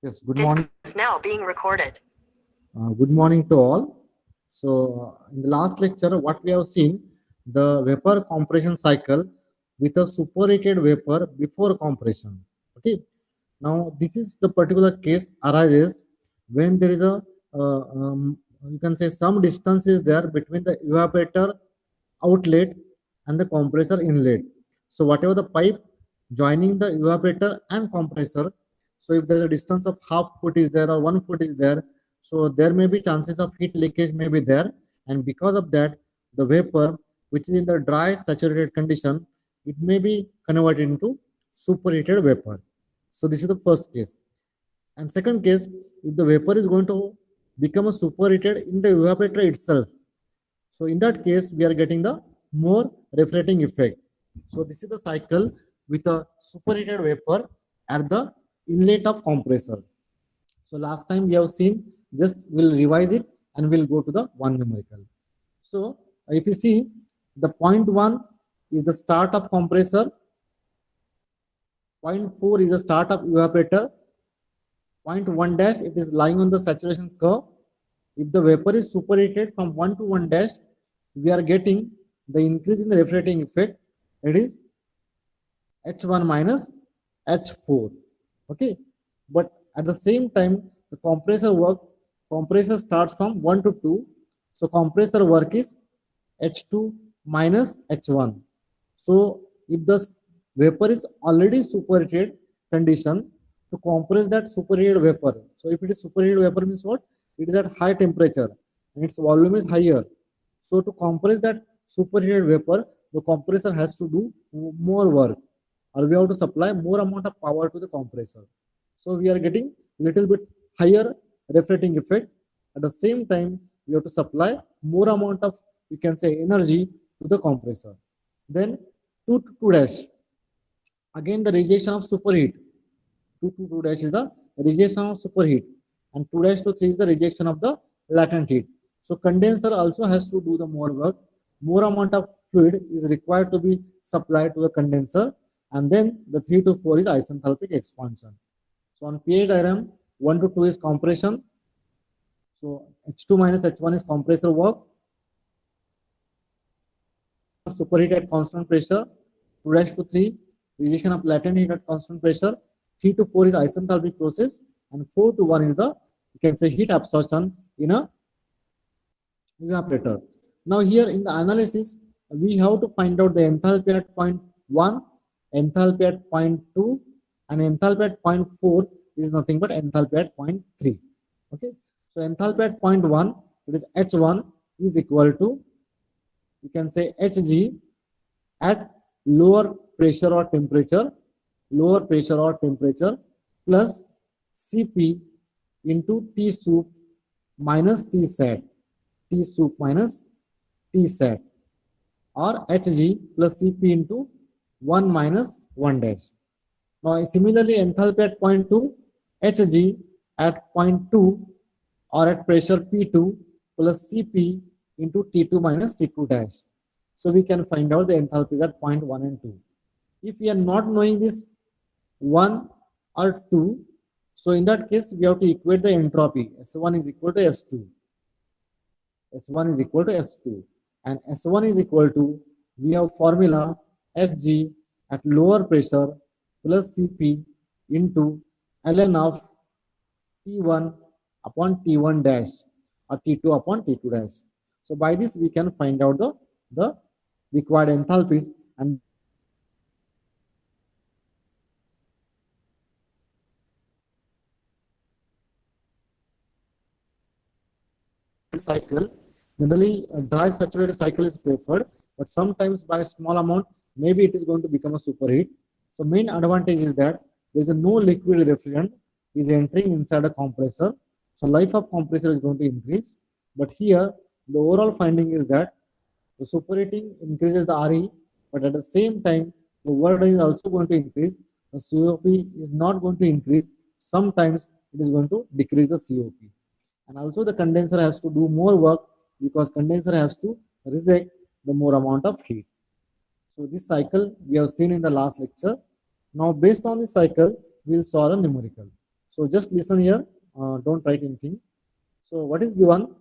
Yes, good This morning. is now being recorded. Good morning to all. In the last lecture, what we have seen, the vapor compression cycle with a superheated vapor before compression. Okay. Now, this is the particular case arises when there is a, you can say some distance is there between the evaporator outlet and the compressor inlet. So, whatever the pipe joining the evaporator and compressor, so if there's a distance of half foot is there or 1 foot is there, so there may be chances of heat leakage may be there, and because of that, the vapor which is in the dry saturated condition, it may be converted into superheated vapor. So this is the first case. And second case, if the vapor is going to become a superheated in the evaporator itself, so in that case, we are getting the more refracting effect. So this is the cycle with a superheated vapor at the inlet of compressor. So last time we have seen, just we'll revise it and we'll go to the one numerical. So if you see, the point 1 is the start of compressor, point 4 is the start of evaporator, point 1 dash, it is lying on the saturation curve. If the vapor is superheated from 1 to 1 dash, we are getting the increase in the refracting effect, it is H1 minus H4. Okay, but at the same time, the compressor starts from 1 to 2. So compressor work is H2 minus H1. So if the vapor is already superheated condition, to compress that superheated vapor. So if it is superheated vapor means what? It is at high temperature and its volume is higher. So to compress that superheated vapor, the compressor has to do more work, or we have to supply more amount of power to the compressor. So we are getting little bit higher refracting effect. At the same time, we have to supply more amount of, you can say, energy to the compressor. Then 2 to 2 dash, again the rejection of superheat. 2 to 2 dash is the rejection of superheat, and 2 dash to 3 is the rejection of the latent heat. So condenser also has to do the more work. More amount of fluid is required to be supplied to the condenser, and then the 3 to 4 is isenthalpic expansion. So on PA diagram, 1 to 2 is compression. So H2 minus H1 is compressor work. Superheat at constant pressure. 2 dash to 3, rejection of latent heat at constant pressure. 3 to 4 is isenthalpic process, and 4 to 1 is the, you can say, heat absorption in a evaporator. Now here in the analysis, we have to find out the enthalpy at point 1, enthalpy at point 2, and enthalpy at point 4 is nothing but enthalpy at point 3. Okay, so enthalpy at point 1, it is H1 is equal to, you can say, Hg at lower pressure or temperature, plus Cp into T soup minus T sat, or Hg plus Cp into 1 minus 1 dash. Now similarly, enthalpy at point 2, Hg at point 2 or at pressure P2 plus Cp into T2 minus T2 dash. So we can find out the enthalpies at point 1 and 2. If we are not knowing this 1 or 2, so in that case, we have to equate the entropy. S1 is equal to S2. S1 is equal to S2. And S1 is equal to, we have formula Hg at lower pressure plus Cp into ln of T1 upon T1 dash, or T2 upon T2 dash. So by this we can find out the required enthalpies, and cycle. Generally, a dry saturated cycle is preferred, but sometimes by a small amount, maybe it is going to become a superheat. So main advantage is that there is no liquid refrigerant is entering inside a compressor. So life of compressor is going to increase. But here, the overall finding is that the superheating increases the RE, but at the same time, the work is also going to increase. The COP is not going to increase. Sometimes it is going to decrease the COP. And also the condenser has to do more work because condenser has to reject the more amount of heat. So this cycle we have seen in the last lecture. Now based on this cycle, we will solve a numerical. So just listen here, don't write anything. So what is given?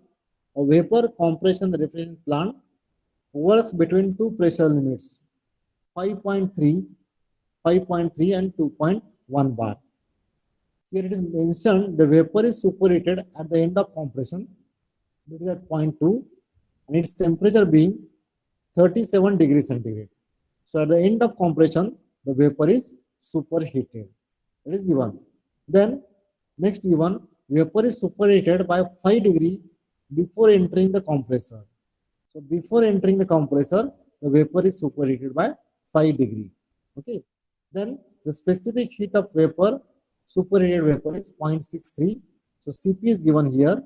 A vapor compression refrigeration plant works between two pressure limits, 5.3, 5.3 and 2.1 bar. Here it is mentioned the vapor is superheated at the end of compression, that is at 0.2, and its temperature being 37 degrees centigrade. So at the end of compression, the vapor is superheated. It is given. Then next given, vapor is superheated by 5 degree before entering the compressor. So before entering the compressor, the vapor is superheated by 5 degree. Okay. Then the specific heat of vapor, superheated vapor, is 0.63. So Cp is given here,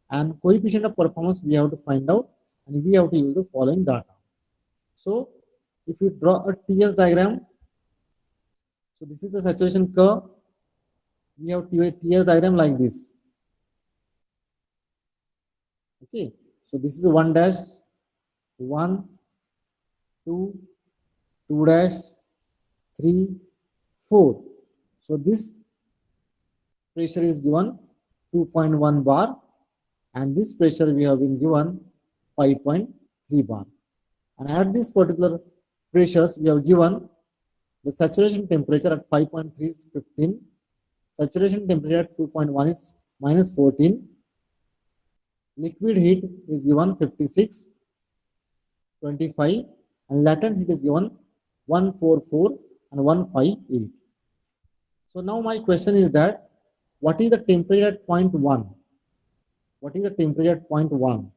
and coefficient of performance we have to find out, and we have to use the following data. So if you draw a TS diagram, so this is the saturation curve. We have TS diagram like this. Okay, so this is 1 dash, 1, 2, 2 dash, 3, 4. So this pressure is given 2.1 bar, and this pressure we have been given 5.3 bar. And at this particular pressures, we have given the saturation temperature at 5.3 is 15, saturation temperature at 2.1 is minus 14, liquid heat is given 56, 25, and latent heat is given 144 and 158. So now my question is that, what is the temperature at 0.1? What is the temperature at 0.1?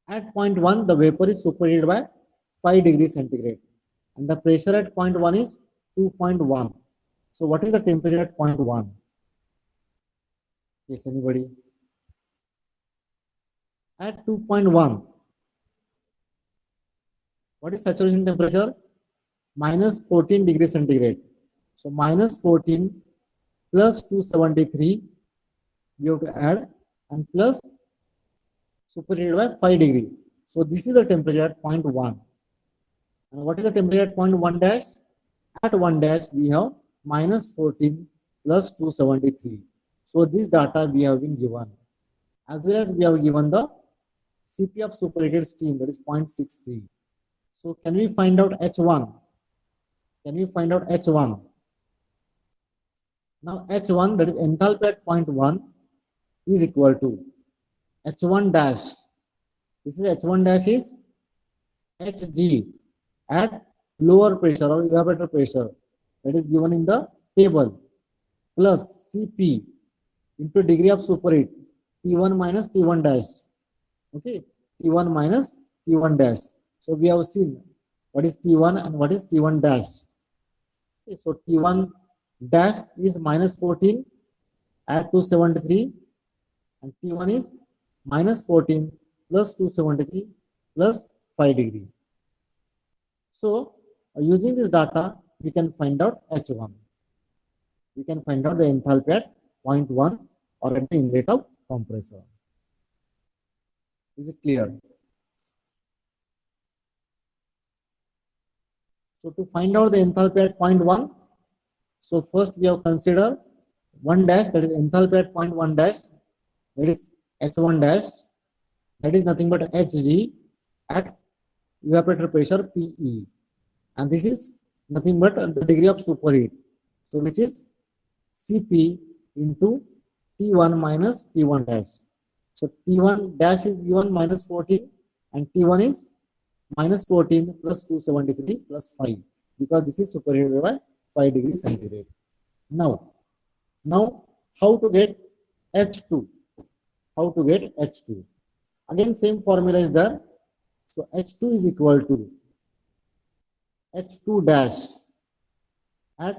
At 0.1, the vapor is superheated by 5 degrees centigrade, and the pressure at 0.1 is 2.1. So what is the temperature at 0.1? Yes, anybody? At 2.1, what is saturation temperature? Minus 14 degrees centigrade. So minus 14 plus 273, we have to add, and plus superheated by 5 degree. So this is the temperature at 0.1. And what is the temperature at 0.1 dash? At 1 dash, we have minus 14 plus 273. So this data we have been given. As well as we have given the Cp of superheated steam, that is 0.63. So can we find out H1? Can we find out H1? Now H1, that is enthalpy at 0.1, is equal to H1 dash. This is H1 dash is Hg at lower pressure or evaporator pressure, that is given in the table, plus Cp into degree of superheat, T1 minus T1 dash. Okay, T1 minus T1 dash. So we have seen what is T1 and what is T1 dash. Okay, so T1 dash is minus 14 at 273, and T1 is minus 14 plus 273 plus 5 degree. So using this data, we can find out H1. We can find out the enthalpy at 0.1 or at the inlet of compressor. Is it clear? So to find out the enthalpy at 0.1, so first we have consider 1 dash, that is enthalpy at 0.1 dash, that is H1 dash, that is nothing but Hg at evaporator pressure Pe, and this is nothing but the degree of superheat, so which is Cp into T1 minus T1 dash. So T1 dash is given minus 14, and T1 is minus 14 plus 273 plus 5, because this is superheated by 5 degrees centigrade. Now how to get H2? How to get H2? Again, same formula is there. So H2 is equal to H2 dash at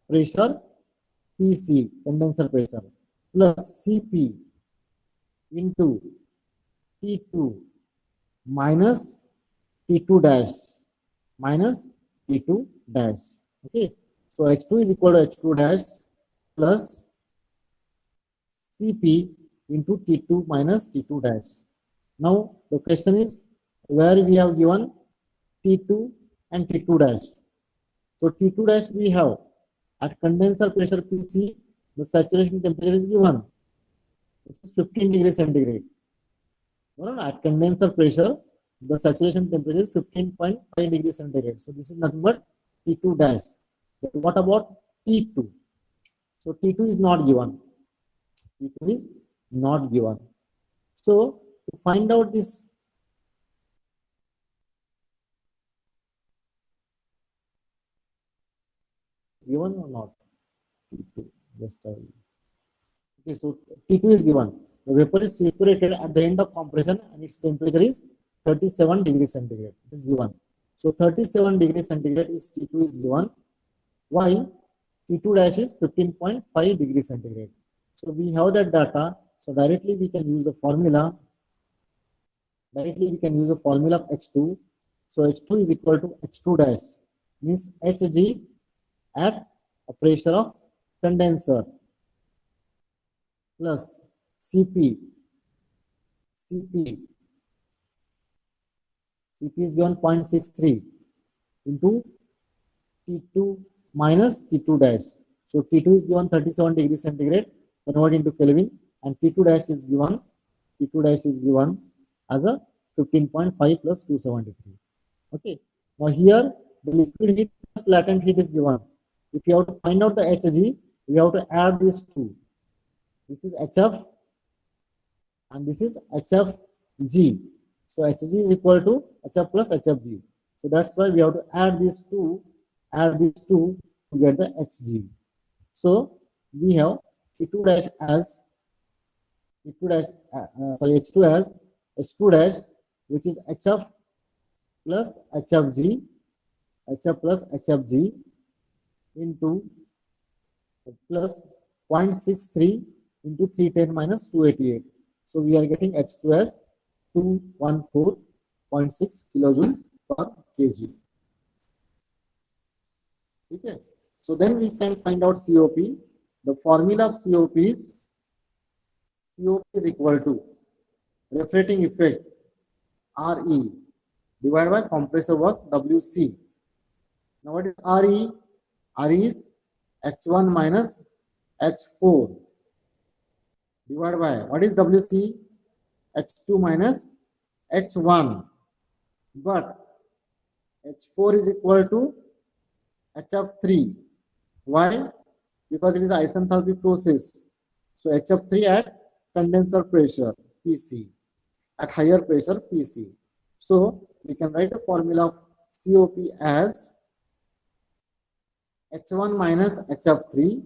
pressure Pc, condenser pressure, plus Cp into T2 minus T2 dash minus T2 dash. Okay, so H2 is equal to H2 dash plus Cp into T2 minus T2 dash. Now the question is, where we have given T2 and T2 dash. So T2 dash we have At condenser pressure PC, the saturation temperature is given. It is 15 degrees centigrade. At condenser pressure, the saturation temperature is 15.5 degrees centigrade. So this is nothing but T2 dash. But what about T2? So T2 is not given. T2 is not given. So to find out this, given or not? T2, just okay, so T2 is given. The vapor is separated at the end of compression and its temperature is 37 degrees centigrade. It is given. So 37 degrees centigrade is T2 is given, while T2 dash is 15.5 degrees centigrade. So we have that data. So directly we can use the formula. Directly we can use the formula of H2. So H2 is equal to H2 dash, means Hg at a pressure of condenser plus Cp is given 0.63 into T2 minus T2 dash. So T2 is given 37 degrees centigrade, convert into Kelvin, and T2 dash is given as a 15.5 plus 273. Okay. Now here the liquid heat plus latent heat is given. If you have to find out the Hg, we have to add these two. This is HF and this is HFG. So Hg is equal to HF plus HFG. So that's why we have to add these two to get the Hg. So we have T2 dash as H2 as H2 dash, which is HF plus HFG into plus 0.63 into 310 minus 288. So we are getting H2 as 214.6 kilojoule per kg. Okay. So then we can find out COP. The formula of COP is equal to refracting effect RE divided by compressor work WC. Now what is RE? RE is H1 minus H4 divided by, what is WC? H2 minus H1. But H4 is equal to HF3. Why? Because it is isenthalpic process. So HF3 at condenser pressure PC, at higher pressure PC. So we can write the formula of COP as H1 minus HF3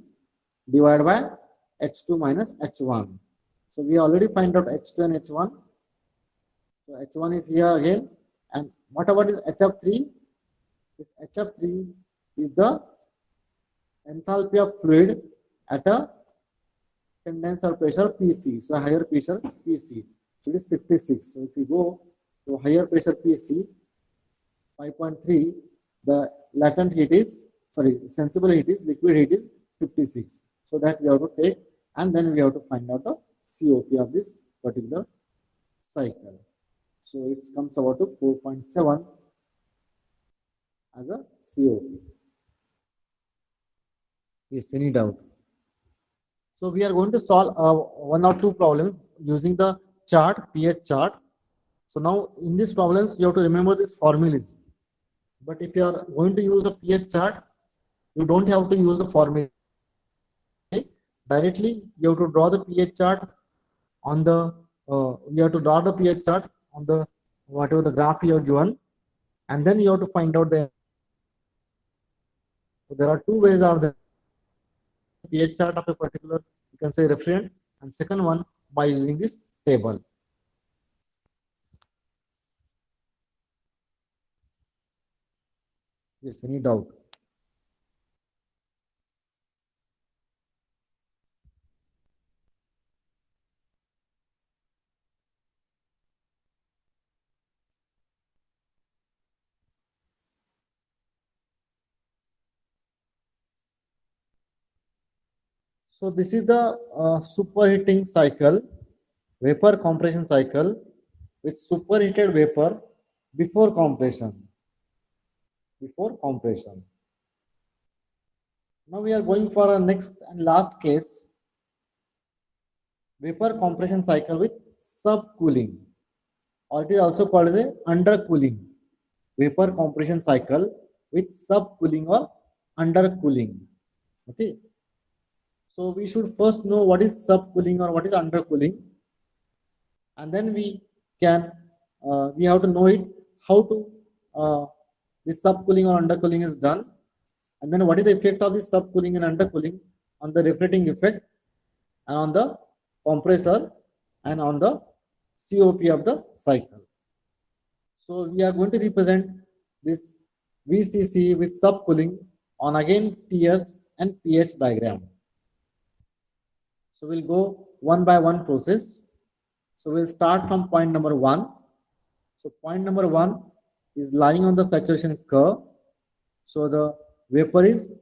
divided by H2 minus H1. So we already find out H2 and H1. So H1 is here again. And what about is HF3? This HF3 is the enthalpy of fluid at a condenser pressure PC. So higher pressure PC. So it is 56. So if we go to higher pressure PC, 5.3, the latent heat is, sensible heat is, liquid heat is 56. So that we have to take, and then we have to find out the COP of this particular cycle. So it comes about to 4.7 as a COP. Yes, any doubt? So we are going to solve one or two problems using the chart, pH chart. So now in these problems, you have to remember these formulas. But if you are going to use a pH chart, you don't have to use the formula. Directly, you have to draw the pH chart on the, pH chart on the, whatever the graph you are given, and then you have to find out the, so there are two ways of the pH chart of a particular, you can say referent, and second one by using this table. Yes, any doubt? So this is the superheating cycle, vapor compression cycle with superheated vapor before compression. Now we are going for our next and last case, vapor compression cycle with subcooling, or it is also called as a undercooling. Vapor compression cycle with subcooling or undercooling. Okay. So we should first know what is subcooling or what is undercooling, and then we have to know it how to this subcooling or undercooling is done, and then what is the effect of this subcooling and undercooling on the refracting effect and on the compressor and on the COP of the cycle. So we are going to represent this VCC with subcooling on again TS and pH diagram. So we'll go one by one process. So we'll start from point number 1. So point number 1 is lying on the saturation curve. So the vapor is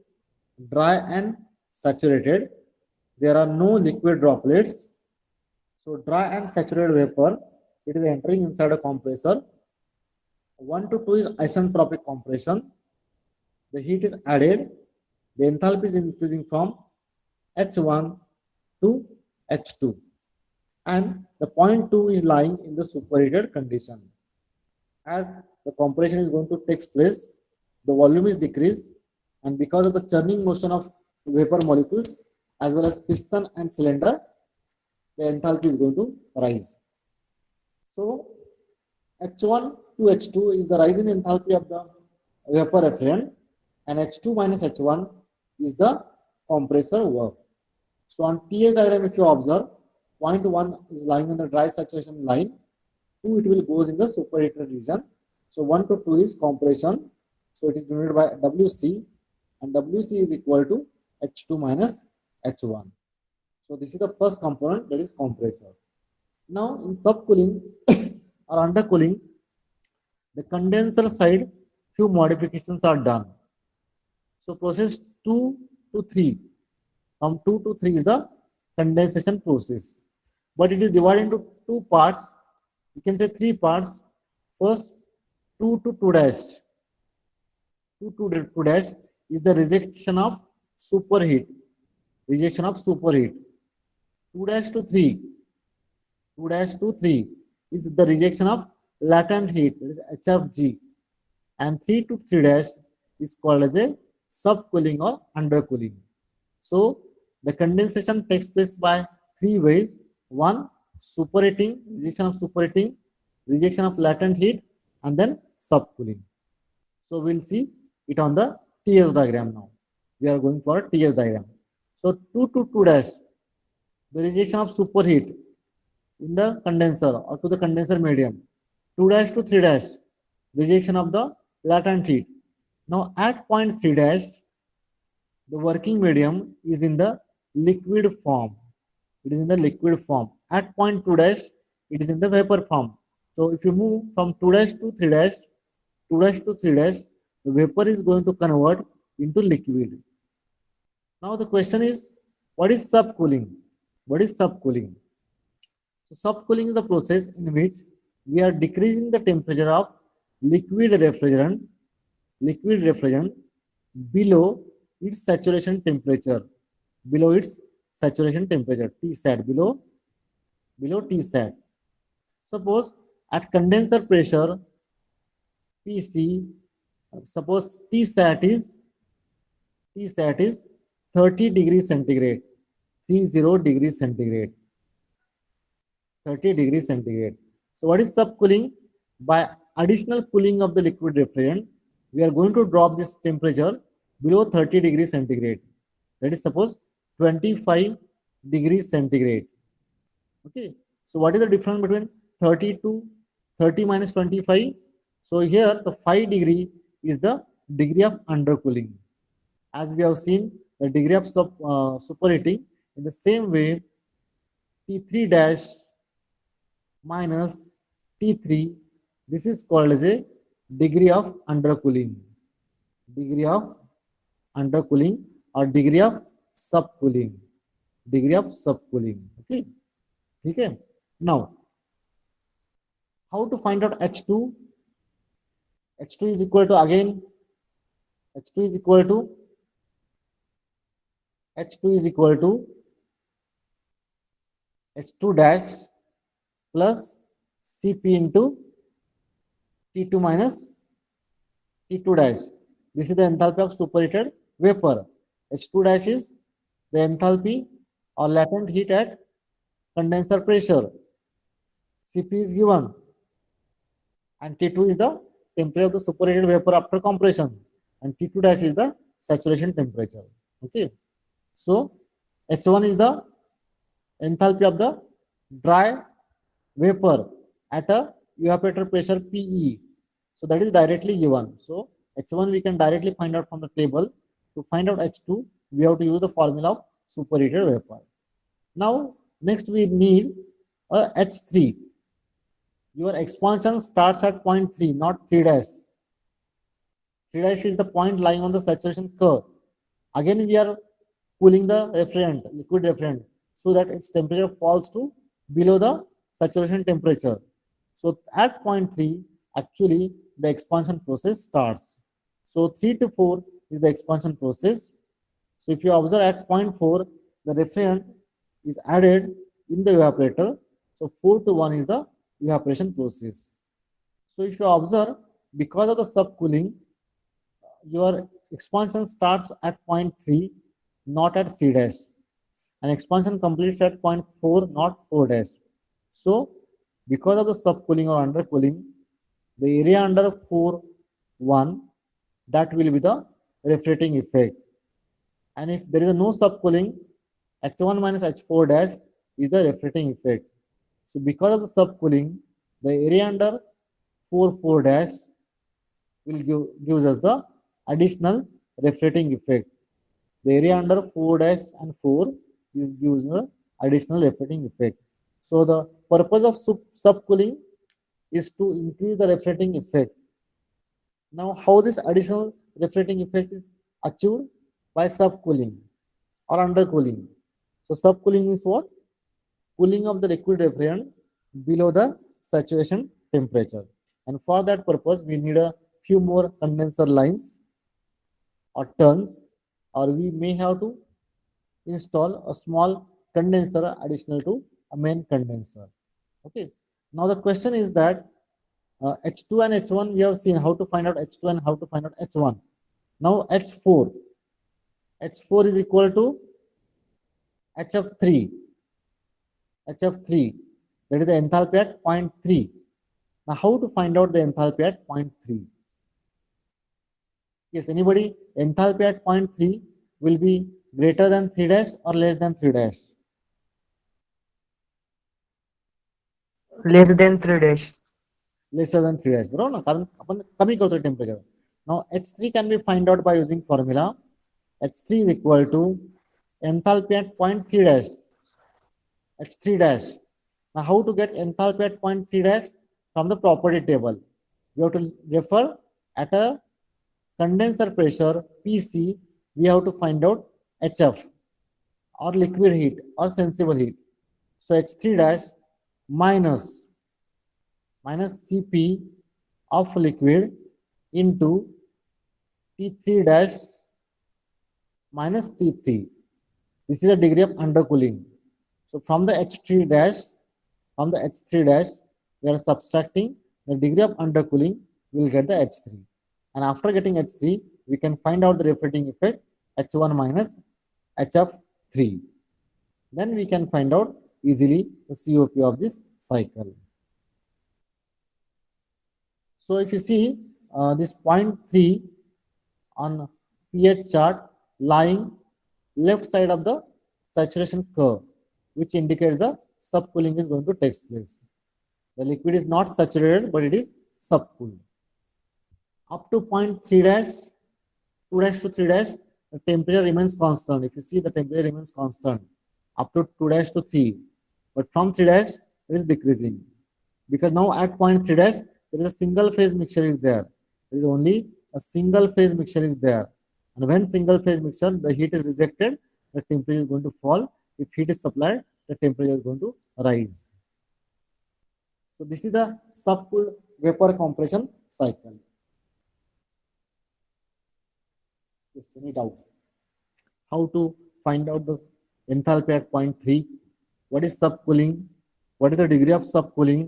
dry and saturated. There are no liquid droplets. So dry and saturated vapor, it is entering inside a compressor. 1 to 2 is isentropic compression. The heat is added. The enthalpy is increasing from H1 to H2. And the point 2 is lying in the superheated condition. As the compression is going to take place, the volume is decreased, and because of the churning motion of vapor molecules as well as piston and cylinder, the enthalpy is going to rise. So H1 to H2 is the rise in enthalpy of the vapor effluent, and H2 minus H1 is the compressor work. So on TS diagram, if you observe, point 1 is lying on the dry saturation line, 2 it will goes in the superheated region. So 1 to 2 is compression. So it is denoted by WC, and WC is equal to H2 minus H1. So this is the first component, that is compressor. Now in subcooling or undercooling, the condenser side few modifications are done. So process 2 to 3, from 2 to 3 is the condensation process, but it is divided into two parts. You can say three parts. First, 2 to 2 dash. 2 to 2 dash is the rejection of superheat. Rejection of superheat. 2 dash to 3. 2 dash to 3 is the rejection of latent heat, that is HFG. And 3 to 3 dash is called as a subcooling or undercooling. So the condensation takes place by three ways. One, superheating, rejection of superheating, rejection of latent heat, and then subcooling. So we'll see it on the TS diagram now. We are going for a TS diagram. So 2 to 2 dash, the rejection of superheat in the condenser or to the condenser medium. 2 dash to 3 dash, rejection of the latent heat. Now at point 3 dash, the working medium is in the liquid form. It is in the liquid form. At point 2 dash, it is in the vapor form. So if you move from 2 dash to 3 dash, 2 dash to 3 dash, the vapor is going to convert into liquid. Now the question is, what is subcooling? What is subcooling? So subcooling is the process in which we are decreasing the temperature of liquid refrigerant below its saturation temperature. Below its saturation temperature, Tsat, below Tsat. Suppose at condenser pressure PC, suppose Tsat is 30 degrees centigrade, 30 degrees centigrade, 30 degrees centigrade. So what is subcooling? By additional cooling of the liquid refrigerant, we are going to drop this temperature below 30 degrees centigrade. That is suppose 25 degrees centigrade. Okay. So what is the difference between 30 to 30 minus 25? So here the 5 degree is the degree of undercooling. As we have seen the degree of superheating, in the same way T3 dash minus T3, this is called as a degree of undercooling. Degree of undercooling or degree of subcooling. Degree of subcooling. Okay. Okay. Now, how to find out H2? H2 is equal to again, H2 is equal to H2 is equal to H2 dash plus Cp into T2 minus T2 dash. This is the enthalpy of superheated vapor. H2 dash is the enthalpy or latent heat at condenser pressure. Cp is given, and T2 is the temperature of the superheated vapor after compression, and T2 dash is the saturation temperature. Okay, so H1 is the enthalpy of the dry vapor at a evaporator pressure PE. So that is directly given. So H1 we can directly find out from the table. To find out H2, we have to use the formula of superheated vapor. Now, next we need a H3. Your expansion starts at point 3, not 3 dash. 3 dash is the point lying on the saturation curve. Again, we are cooling the refrigerant, liquid refrigerant, so that its temperature falls to below the saturation temperature. So at point 3, actually the expansion process starts. So 3 to 4 is the expansion process. So if you observe at point 4, the refrigerant is added in the evaporator. So 4 to 1 is the evaporation process. So if you observe, because of the subcooling, your expansion starts at point 3, not at 3 dash. And expansion completes at point 4, not 4 dash. So because of the subcooling or undercooling, the area under 4, 1, that will be the refracting effect. And if there is no subcooling, H1 minus H4 dash is the refracting effect. So because of the subcooling, the area under 4, 4 dash will gives us the additional refracting effect. The area under 4 dash and 4 is gives the additional refracting effect. So the purpose of subcooling is to increase the refracting effect. Now, how this additional refracting effect is achieved? By subcooling or undercooling. So subcooling means what? Cooling of the liquid refrigerant below the saturation temperature. And for that purpose, we need a few more condenser lines or turns, or we may have to install a small condenser additional to a main condenser. Okay. Now the question is that H2 and H1, we have seen how to find out H2 and how to find out H1. Now H4. H4 is equal to HF3. HF3, that is the enthalpy at point 3. Now how to find out the enthalpy at point 3? Yes, anybody? Enthalpy at point 3 will be greater than 3 dash or less than 3 dash? Less than 3 dash. Lesser than 3 dash. बरोबर ना? कारण आपण कमी करतो temperature. Now H3 can be find out by using formula. H3 is equal to enthalpy at point 3 dash. H3 dash. Now how to get enthalpy at point 3 dash? From the property table. We have to refer at a condenser pressure PC, we have to find out HF or liquid heat or sensible heat. So H3 dash minus Cp of liquid into T3 dash minus T3. This is the degree of undercooling. So from the H3 dash, we are subtracting the degree of undercooling, we will get the H3. And after getting H3, we can find out the refracting effect H1 minus HF3. Then we can find out easily the COP of this cycle. So if you see this point 3 on pH chart lying left side of the saturation curve, which indicates the subcooling is going to take place. The liquid is not saturated, but it is subcooled. Up to point 3 dash, 2 dash to 3 dash, the temperature remains constant. If you see, the temperature remains constant up to 2 dash to 3. But from 3 dash, it is decreasing. Because now at point 3 dash, there is a single phase mixture is there. There is only a single phase mixture is there. And when single phase mixture, the heat is rejected, the temperature is going to fall. If heat is supplied, the temperature is going to rise. So this is the subcooled vapor compression cycle. Yes, any doubt? How to find out the enthalpy at point 3, what is subcooling, what is the degree of subcooling,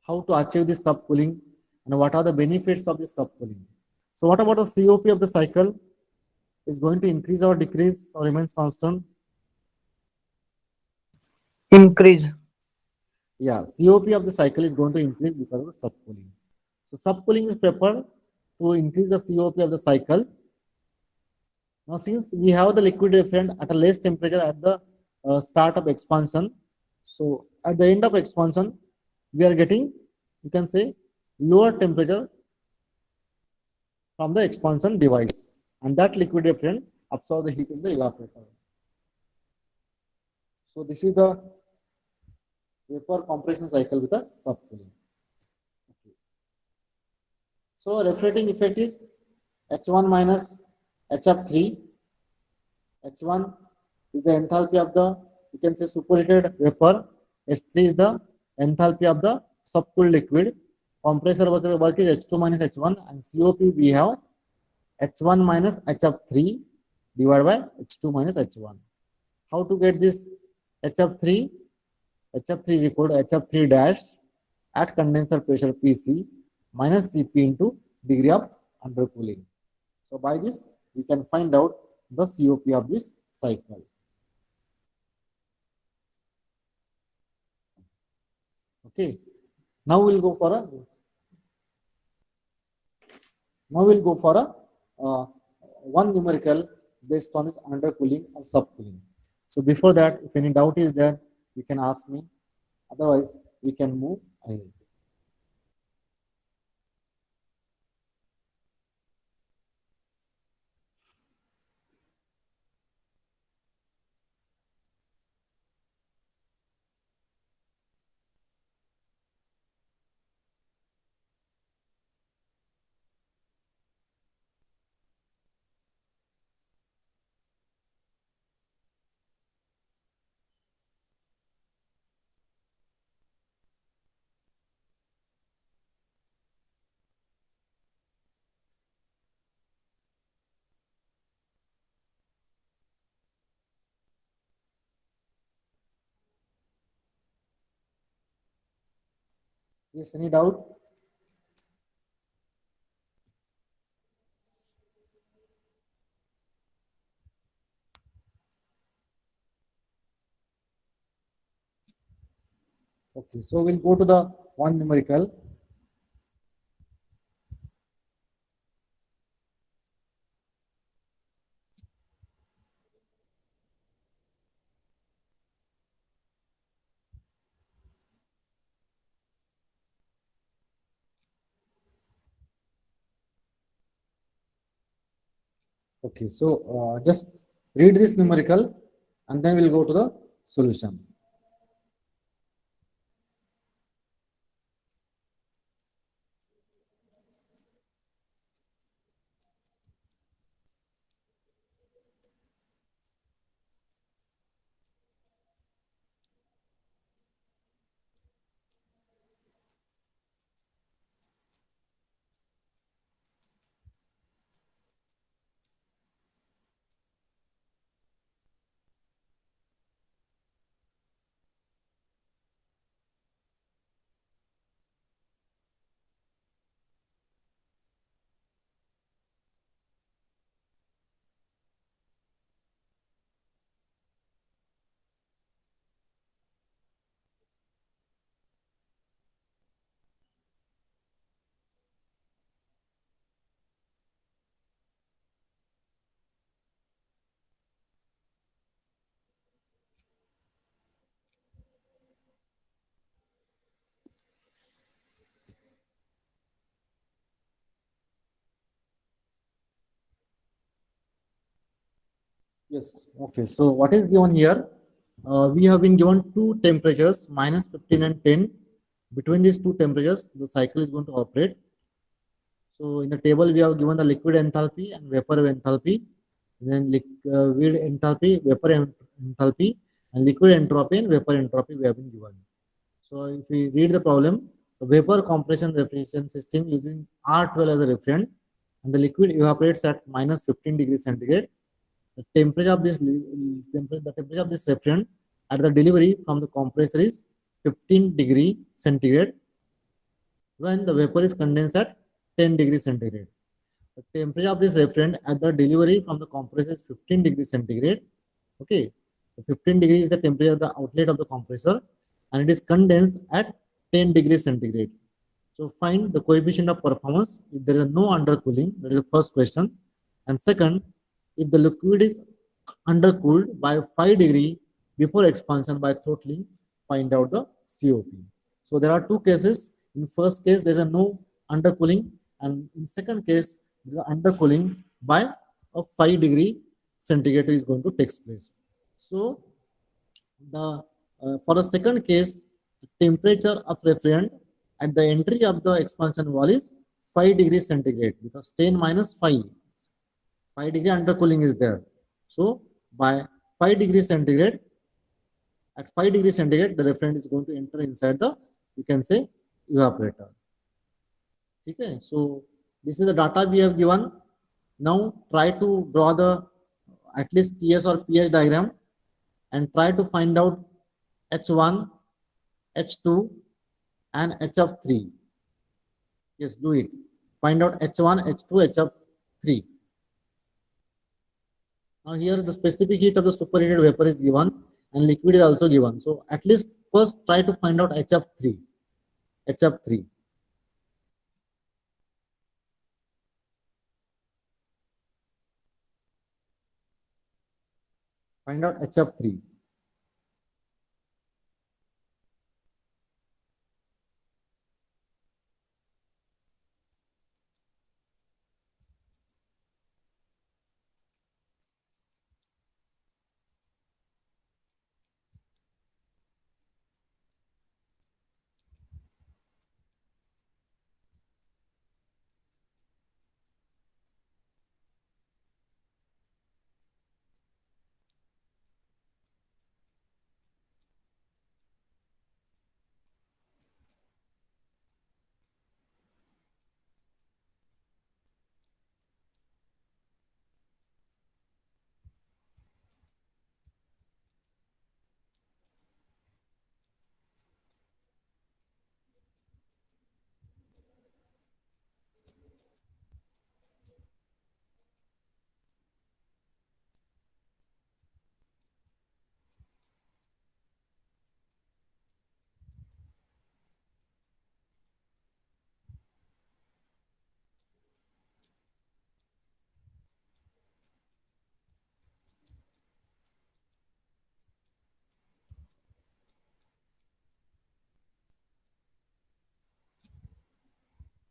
how to achieve this subcooling, and what are the benefits of this subcooling. So what about the COP of the cycle? Is going to increase or decrease or remains constant? Increase. Yeah, COP of the cycle is going to increase because of the subcooling. So subcooling is prepared to increase the COP of the cycle. Now, since we have the liquid refrigerant at a less temperature at the start of expansion, so at the end of expansion, we are getting, you can say, lower temperature from the expansion device, and that liquid refrigerant absorbs the heat in the evaporator. So this is the vapor compression cycle with a subcooling. Okay. So refrigerating effect is H1 minus HF3. H1 is the enthalpy of the, you can say, superheated vapor. S3 is the enthalpy of the subcooled liquid. Compressor work is H2 minus H1, and COP we have H1 minus HF3 divided by H2 minus H1. How to get this HF3? HF3 is equal to HF3 dash at condenser pressure PC minus Cp into degree of undercooling. So by this, we can find out the COP of this cycle. Okay. Now we'll go for a one numerical based on this undercooling or subcooling. So before that, if any doubt is there, you can ask me. Otherwise, we can move ahead. Yes, any doubt? Okay, so we'll go to the one numerical. Okay, so just read this numerical and then we'll go to the solution. Yes, okay. So what is given here? We have been given two temperatures, minus 15 and 10. Between these two temperatures, the cycle is going to operate. So in the table, we have given the liquid enthalpy and vapor enthalpy, then liquid enthalpy, vapor enthalpy, and liquid entropy and vapor entropy we have been given. So if we read the problem, the vapor compression refrigeration system using R12 as a refrigerant, and the liquid evaporates at minus 15 degrees centigrade. The temperature of this refrigerant at the delivery from the compressor is 15 degree centigrade when the vapor is condensed at 10 degrees centigrade. The temperature of this refrigerant at the delivery from the compressor is 15 degrees centigrade. Okay, 15 degrees is the temperature of the outlet of the compressor, and it is condensed at 10 degrees centigrade. So find the coefficient of performance if there is no undercooling. That is the first question. And second, if the liquid is undercooled by 5 degree before expansion by throttling, find out the COP. So there are two cases. In first case, there is no undercooling, and in second case, there is undercooling by a 5 degree centigrade is going to take place. So the for the second case, the temperature of refrigerant at the entry of the expansion wall is 5 degrees centigrade, because 10 minus 5 degree undercooling is there. So by 5 degrees centigrade, at 5 degrees centigrade, the refrigerant is going to enter inside the, you can say, evaporator. Okay, so this is the data we have given. Now try to draw the at least TS or pH diagram and try to find out H1, H2 and HF3. Yes, do it. Find out H1, H2, HF3. Now here the specific heat of the superheated vapor is given and liquid is also given. So at least first try to find out HF3. HF3. Find out HF3.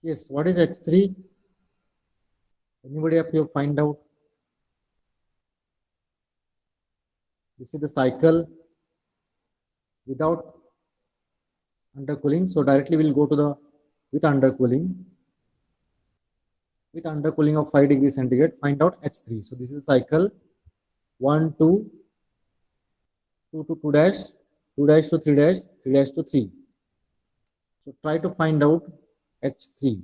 Yes, what is H3? Anybody up here find out? This is the cycle without undercooling. So directly we'll go to the with undercooling. With undercooling of 5 degrees centigrade, find out H3. So this is the cycle 1, 2, 2 to 2 dash, 2 dash to 3 dash, 3 dash to 3. So try to find out H3.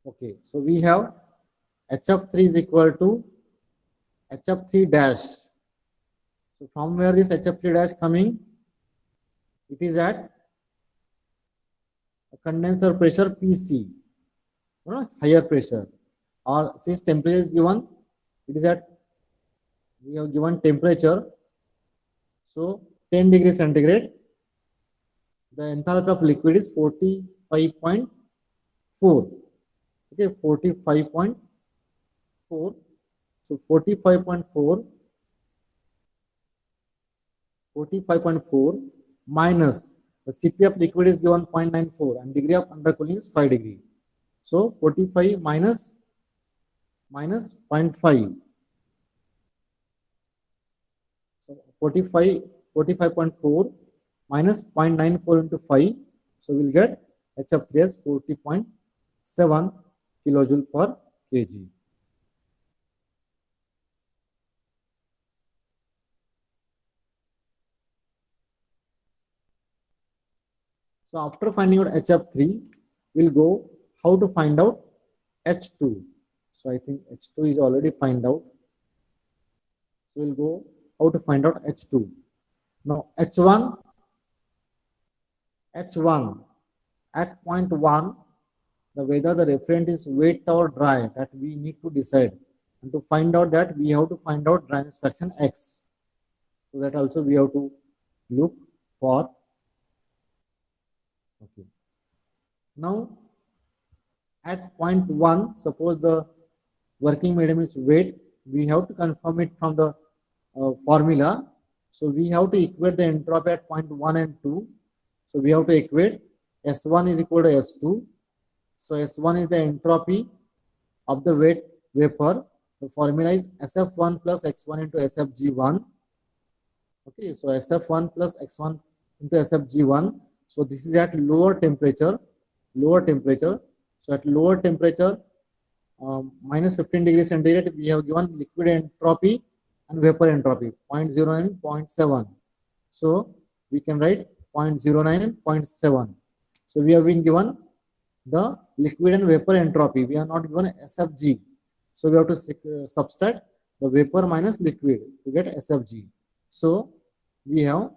Okay, so we have HF3 is equal to HF3 dash. So from where this HF3 dash coming? It is at a condenser pressure PC, higher pressure, or since temperature is given, it is at, we have given temperature, so 10 degrees centigrade. The enthalpy of liquid is 45.4. Okay, 45.4. So 45.4 45.4 minus the Cp of liquid is given 0.94 and degree of undercooling is 5 degree. So 45 minus 0.5. So 45.4 minus 0.94 into 5. So we'll get HF3 as 40.7 kilojoule per kg. So after finding out HF3, we'll go how to find out H2. So I think H2 is already find out. So we'll go how to find out H2. Now H1 at point 1, the whether the refrigerant is wet or dry, that we need to decide. And to find out that, we have to find out dryness fraction X. So that also we have to look for. Okay. Now at point 1, suppose the working medium is wet, we have to confirm it from the formula. So we have to equate the entropy at point 1 and 2. So we have to equate S1 is equal to S2. So S1 is the entropy of the wet vapor. The formula is SF1 plus X1 into SFG1. Okay, so SF1 plus X1 into SFG1. So this is at lower temperature. So at lower temperature, minus 15 degrees centigrade, we have given liquid entropy and vapor entropy 0.09 and 0.7. So we can write 0.09 and 0.7. So we have been given the liquid and vapor entropy. We are not given SFG. So we have to subtract the vapor minus liquid to get SFG. So we have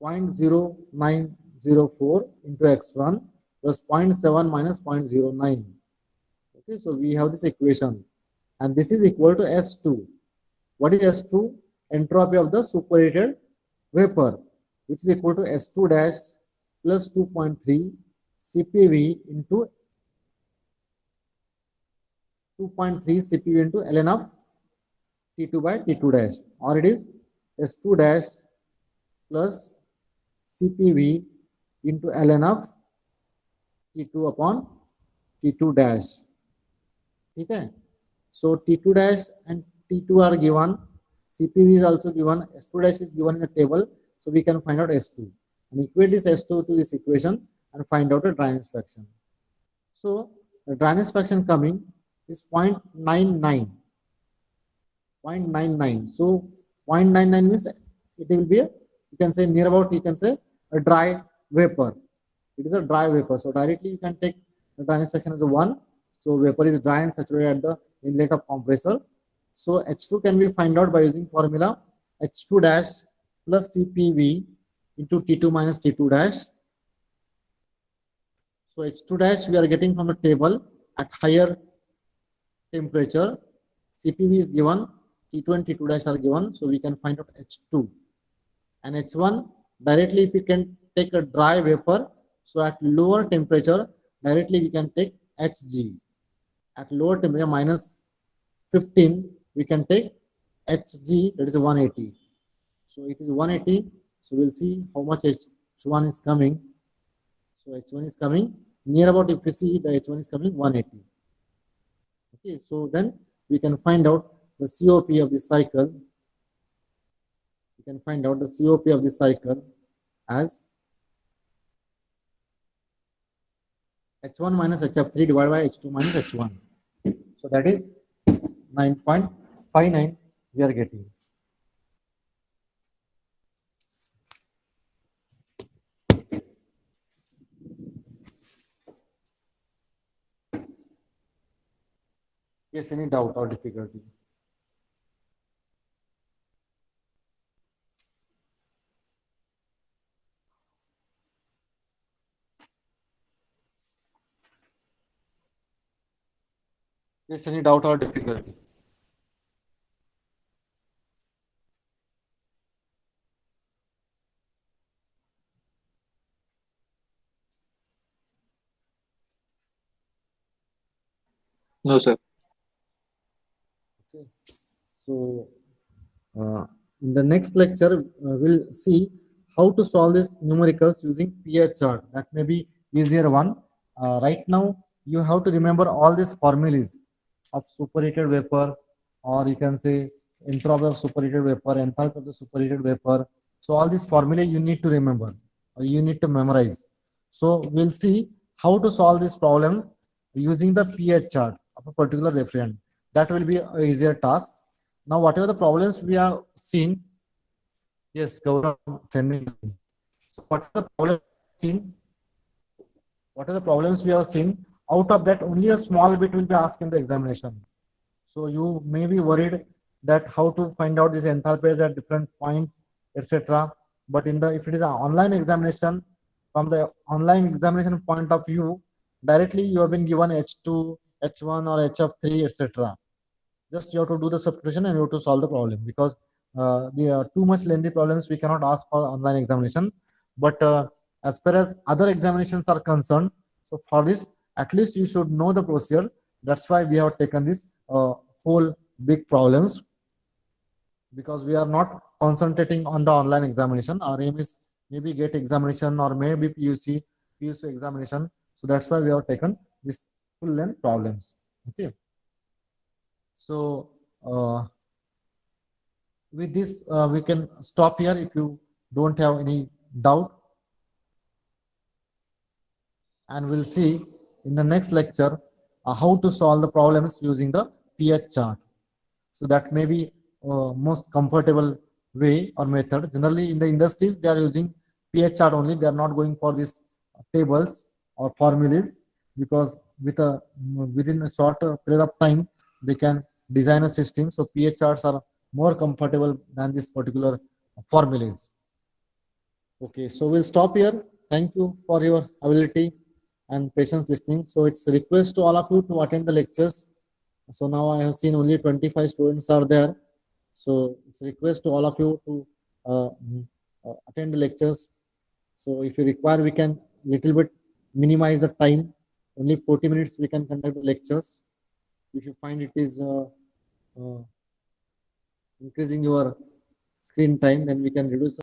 0.0904 into X1 plus 0.7 minus 0.09. Okay, so we have this equation, and this is equal to S2. What is S2? Entropy of the superheated vapor, which is equal to S2 dash plus 2.3 CPV into 2.3 CPV into ln of T2 by T2 dash, or it is S2 dash plus CPV into ln of T2 upon T2 dash. Okay. So T2 dash and T2 are given, CPV is also given, S2 dash is given in the table, so we can find out S2 and equate this S2 to this equation and find out the dryness fraction. So the dryness fraction coming is 0.99. 0.99. So 0.99 means it will be you can say near about, you can say a dry vapor. It is a dry vapor. So directly you can take the dryness fraction as a 1. So vapor is dry and saturated at the inlet of compressor. So H2 can be find out by using formula H2 dash plus CPV into T2 minus T2 dash. So H2 dash we are getting from the table at higher temperature. CPV is given, T2 and T2 dash are given, so we can find out H2. And H1 directly, if we can take a dry vapor, so at lower temperature directly we can take Hg. At lower temperature minus 15 we can take Hg, that is 180. So it is 180. So we'll see how much H1 is coming. So H1 is coming near about, if you see the H1 is coming 180. Okay, so then we can find out the COP of the cycle. We can find out the COP of the cycle as H1 minus HF3 divided by H2 minus H1. So that is 9.59 we are getting. Yes, any doubt or difficulty? Yes, any doubt or difficulty? No, sir. Okay. So In the next lecture, we'll see how to solve this numericals using pH chart. That may be easier one. Right now, you have to remember all these formulas of superheated vapor, or you can say entropy of superheated vapor, enthalpy of the superheated vapor. So all these formulae you need to remember, or you need to memorize. So we'll see how to solve these problems using the pH chart of a particular refrigerant. That will be an easier task. Now, whatever the problems we have seen, yes, Gaurav sending. So what are the problems seen? What are the problems we have seen? Out of that, only a small bit will be asked in the examination. So you may be worried that how to find out these enthalpies at different points, etc. But in the if it is an online examination, from the online examination point of view, directly you have been given H2, H1 or HF3, etc. Just you have to do the substitution and you have to solve the problem, because the too much lengthy problems we cannot ask for online examination. But as far as other examinations are concerned, so for this at least you should know the procedure. That's why we have taken this whole big problems, because we are not concentrating on the online examination. Our aim is maybe GATE examination or maybe PUC examination. So that's why we have taken this full length problems. Okay. So with this, we can stop here if you don't have any doubt. And we'll see in the next lecture how to solve the problems using the pH chart. So that may be most comfortable way or method. Generally in the industries, they are using pH chart only. They are not going for these tables or formulas, because within a short period of time, they can design a system. So pH charts are more comfortable than this particular formulas. Okay, so we'll stop here. Thank you for your ability and patience listening. So it's a request to all of you to attend the lectures. So now I have seen only 25 students are there. So it's a request to all of you to attend the lectures. So if you require, we can little bit minimize the time. Only 40 minutes we can conduct the lectures. If you find it is increasing your screen time, then we can reduce